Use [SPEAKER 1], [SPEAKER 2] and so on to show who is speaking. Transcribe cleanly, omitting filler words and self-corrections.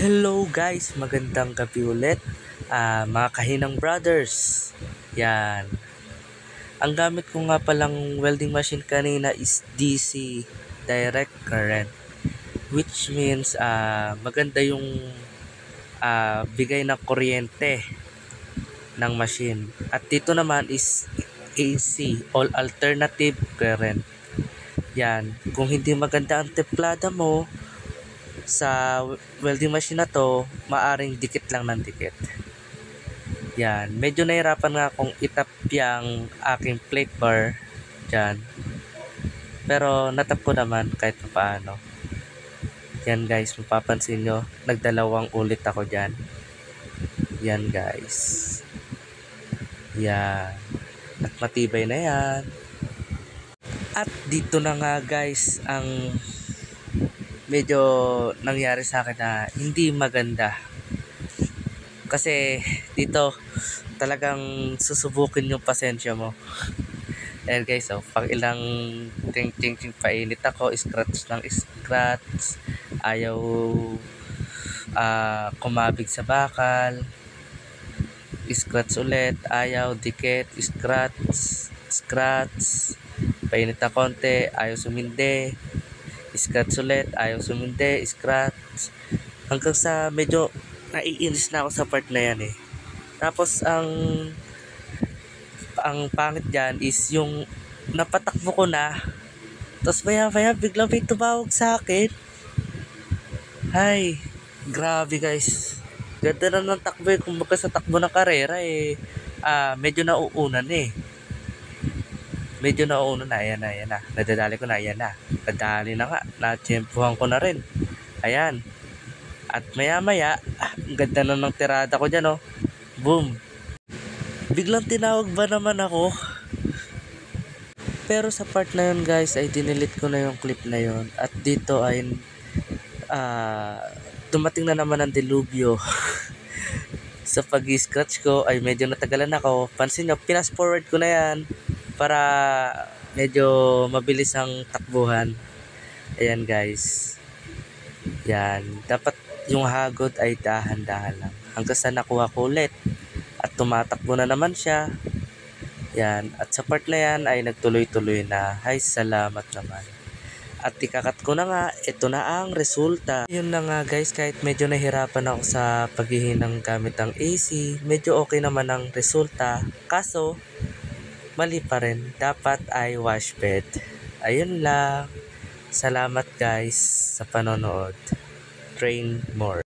[SPEAKER 1] Hello guys, magandang gabi ulit. Mga kahinang brothers. Yan. Ang gamit ko nga palang welding machine kanina is DC direct current. Which means maganda yung bigay ng kuryente ng machine. At dito naman is AC, all alternative current. Yan. Kung hindi maganda ang templada mo sa welding machine na to, maaring dikit lang ng dikit. Yan, medyo nahirapan nga akong itap yung aking plate bar dyan, pero natap ko naman kahit paano. Yan guys, mapapansin nyo, nagdalawang ulit ako dyan. Yan guys. Yan, at matibay na yan. At dito na nga guys ang medyo nangyari sa akin na hindi maganda, kasi dito talagang susubukin yung pasensya mo. Ayan guys, so pag ilang ting painit ako, scratch ng scratch, ayaw kumabig sa bakal, scratch ulit, ayaw, dikit, scratch, painit na konti, ayaw sumindi, scratch ulit, ayaw sumindi, scratch, hanggang sa medyo naiinis na ako sa part na yan eh. Tapos ang pangit dyan is yung napatakbo ko na, tapos maya biglang may tumawag sa akin. Ay, grabe guys, ganda na ng takbo eh. Kumbaga sa takbo ng karera eh, medyo nauunan eh. Medyo nauunan na, ayan na, nadadali ko na, ayan na, nadali na nga, natsyempuhan ko na rin, ayan. At maya ang ganda na ng tirada ko dyan, oh. Boom. Biglang tinawag ba naman ako? Pero sa part na yun guys, ay dinilit ko na yung clip na yun. At dito ay dumating na naman ang delubyo. Sa pag-scratch ko ay medyo natagalan ako. Pansin nyo, pinas forward ko na yan para medyo mabilis ang takbuhan. Ayan guys. Yan, dapat yung hagod ay dahan-dahan lang hanggang sa nakuha ko ulit at tumatakbo na naman siya. Yan, at sa part na yan ay nagtuloy-tuloy na. Hay, salamat naman. At ikakat ko na nga, ito na ang resulta. Yun na nga guys, kahit medyo nahirapan ako sa paghihinang gamit ang AC, medyo okay naman ang resulta. Kaso mali pa rin, dapat ay wash bed. Ayun lang. Salamat guys sa panonood. Train more.